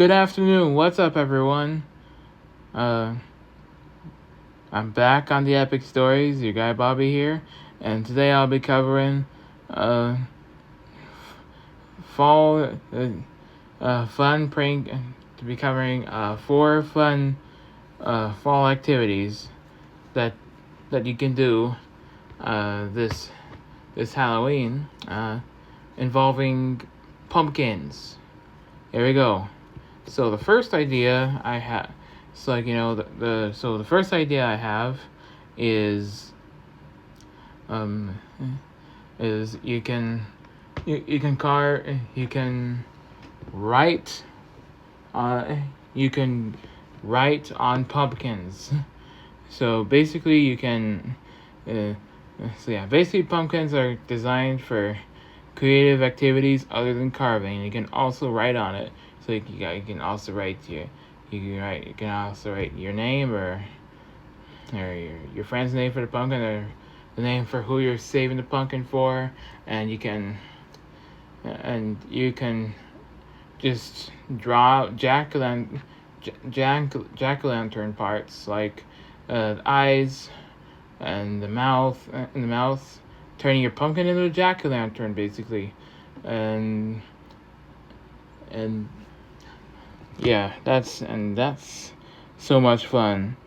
Good afternoon. What's up, everyone? Uh, I'm back on the Epic Stories. Your guy Bobby here, and today I'll be covering uh, fall fun prank. To be covering 4 fun fall activities that you can do this Halloween involving pumpkins. Here we go. So the first idea I have, the first idea I have is um is you can write you can write on pumpkins. So basically basically pumpkins are designed for creative activities other than carving. You can also write on it. So you can also write your name or your friend's name for the pumpkin, or the name for who you're saving the pumpkin for, and you can just draw jack-o'-lantern parts, like the eyes and the mouth, turning your pumpkin into a jack-o'-lantern basically. And yeah, that's so much fun.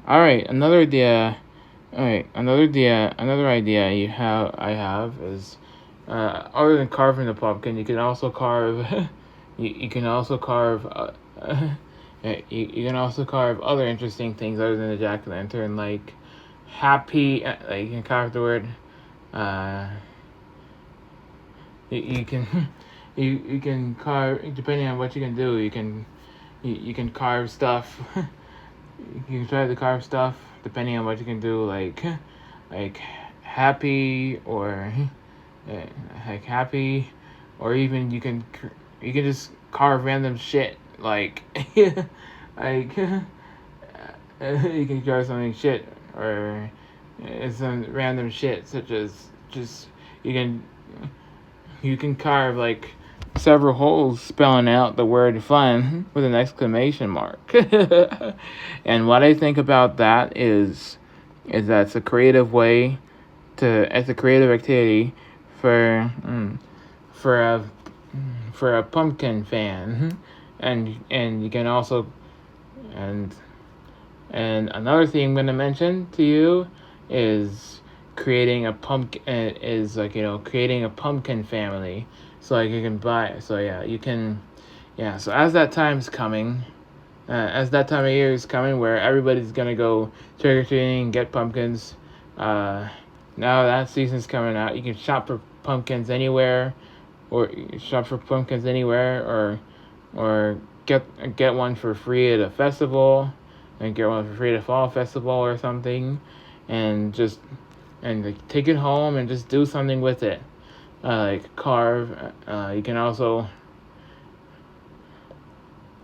Another idea I have is, other than carving the pumpkin, you can also carve you can also carve you can also carve other interesting things other than the jack-o'-lantern, like happy, you can carve the word you can you can carve, depending on what you can do, you can carve stuff. You can try to carve stuff depending on what you can do, like happy, or happy, or even you can just carve random shit, like like you can carve something shit, or some random shit, such as just you can carve like several holes spelling out the word fun with an exclamation mark. And what I think about that is that's a creative way it's a creative activity for a pumpkin fan. And you can also, and another thing I'm going to mention to you is creating a pumpkin, creating a pumpkin family. So like you can buy, so yeah, you can, yeah. So as that time of year is coming, where everybody's gonna go trick or treating and get pumpkins. Now that season's coming out, you can shop for pumpkins anywhere, or get one for free at a festival, and get one for free at a fall festival or something, and take it home and just do something with it. Like carve. You can also.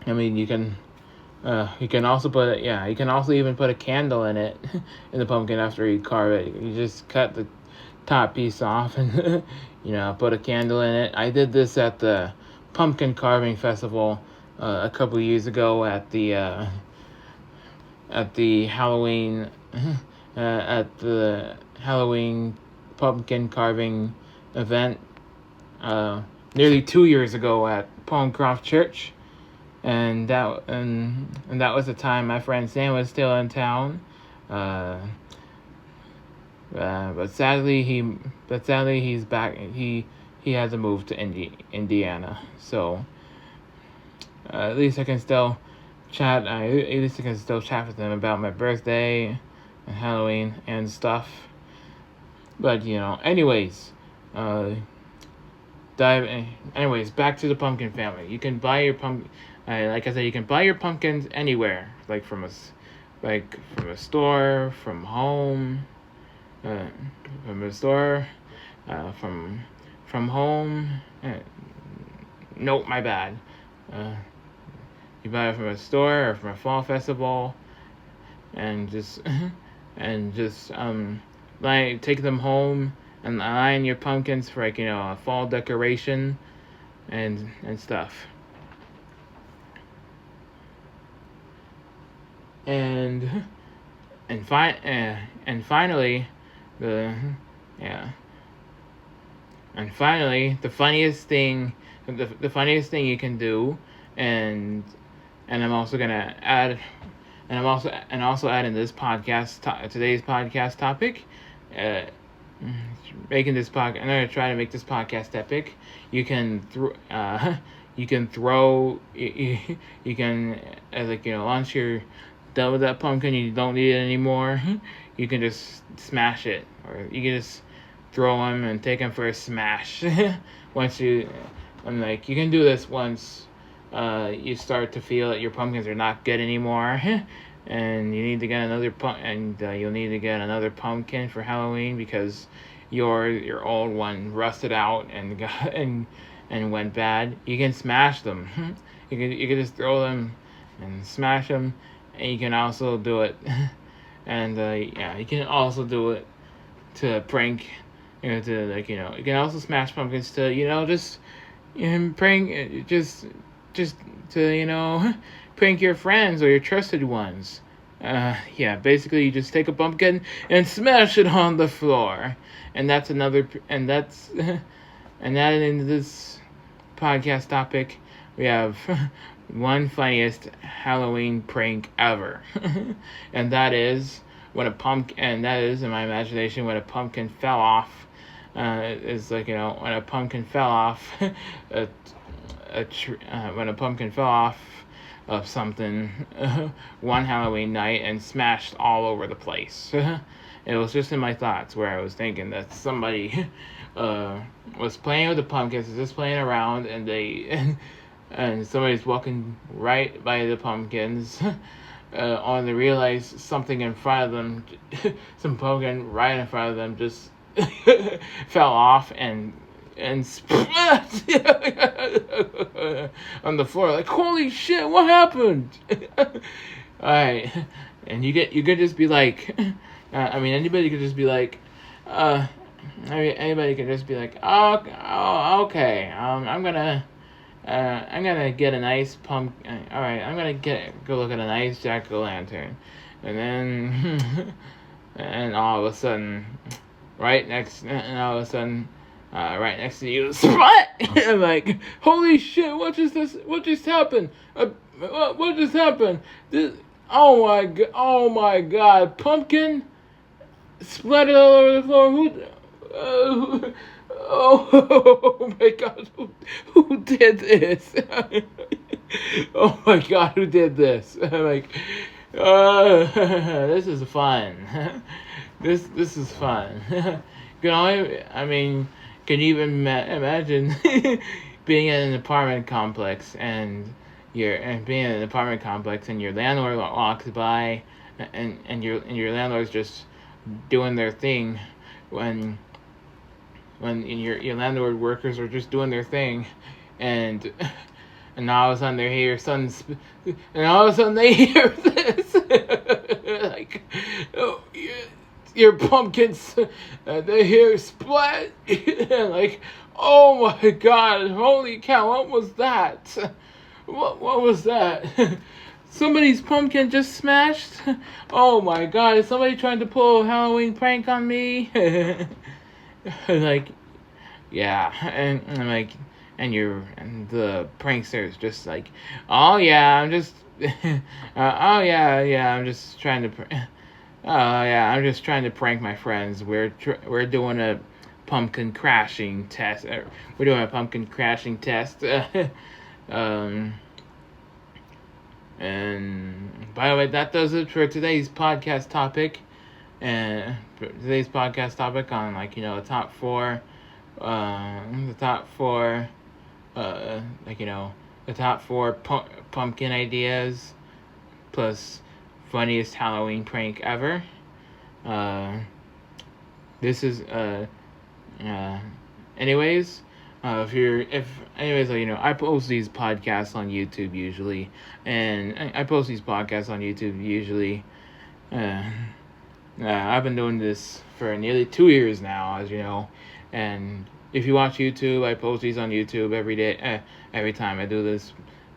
You can also put it. Yeah, you can also even put a candle in it, in the pumpkin after you carve it. You just cut the top piece off and put a candle in it. I did this at the pumpkin carving festival a couple years ago at the Halloween at the Halloween pumpkin carving event nearly 2 years ago at Palmcroft Church, and that was the time my friend Sam was still in town, but sadly he's back. He had to move to Indiana, so at least I can still chat. At least I can still chat with him about my birthday and Halloween and stuff. But anyways. Back to the pumpkin family. You can buy your pumpkin. Like I said, you can buy your pumpkins anywhere, like from a store, from home, from a store, from home. Nope, my bad. You buy it from a store or from a fall festival, and just take them home and line your pumpkins for a fall decoration and stuff. and and finally, the yeah, and finally, the funniest thing you can do, and I'm also gonna add, and also add in this today's podcast topic, uh, making this podcast. I'm gonna try to make this podcast epic. You can you can throw, you can like once you're done with that pumpkin, you don't need it anymore. You can just smash it, or you can just throw them and take them for a smash. once you, and like you can do this once you start to feel that your pumpkins are not good anymore, and you need to get you'll need to get another pumpkin for Halloween because your old one rusted out and got and went bad. You can smash them. You can just throw them and smash them, and you can also do it. And yeah, you can also do it to prank. You can also smash pumpkins to just prank just to prank your friends or your trusted ones. Yeah, basically you just take a pumpkin and smash it on the floor, and that's another and that's and that in this podcast topic we have one funniest Halloween prank ever, and that is and that is in my imagination when a pumpkin fell off. Is like when a pumpkin fell off when a pumpkin fell off of something one Halloween night and smashed all over the place. It was just in my thoughts where I was thinking that somebody was playing with the pumpkins, just playing around, and and somebody's walking right by the pumpkins. Only to realize something in front of them, some pumpkin right in front of them, just fell off and splat on the floor. Like, holy shit, what happened? Alright, and you could just be like, anybody could just be like, anybody could just be like, oh, okay, I'm gonna get a nice pumpkin. All right, I'm gonna go look at a nice jack-o'-lantern, and then and all of a sudden, right next to you, splat! I'm like, holy shit! What just happened? What just happened? Oh my god! Pumpkin splattered all over the floor. Oh my god, who did this? Oh my god, who did this? I'm like, this is fun. This is fun. Can you even imagine being in an apartment complex and your landlord walks by and your landlord's just doing their thing when your landlord workers are just doing their thing, and all of a sudden and all of a sudden they hear this, like, oh, your pumpkins, they hear splat, and like, oh my god, holy cow, what was that? What was that? Somebody's pumpkin just smashed? Oh my god, is somebody trying to pull a Halloween prank on me? Like, yeah, and I'm like, and the prankster is just like, oh yeah, I'm just, oh yeah, I'm just trying to, oh yeah, I'm just trying to prank my friends. We're doing a pumpkin crashing test. We're doing a pumpkin crashing test. And by the way, that does it for today's podcast topic. And today's podcast topic on the top four, the top four pumpkin ideas plus funniest Halloween prank ever. This is anyways. I post these podcasts on YouTube usually, I've been doing this for nearly 2 years now, as you know, and if you watch YouTube, I post these on YouTube every day, every time I do this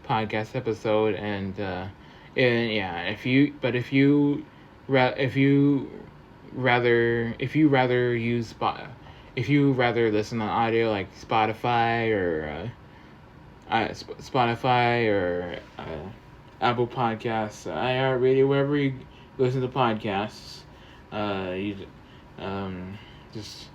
podcast episode, and And yeah, if you rather listen on audio like Spotify or Apple Podcasts, iHeartRadio, wherever you listen to podcasts, you just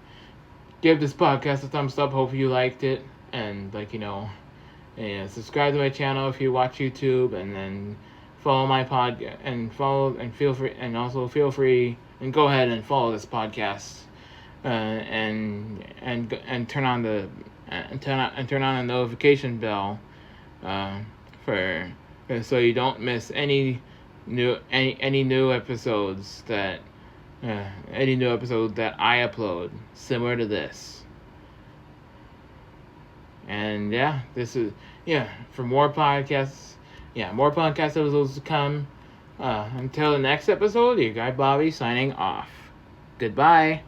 give this podcast a thumbs up. Hope you liked it, and and subscribe to my channel if you watch YouTube, and then follow my podcast and feel free and go ahead and follow this podcast, and turn on the notification bell, for so you don't miss any new episodes that I upload similar to this. And for more podcasts episodes to come. Until the next episode, your guy Bobby signing off. Goodbye.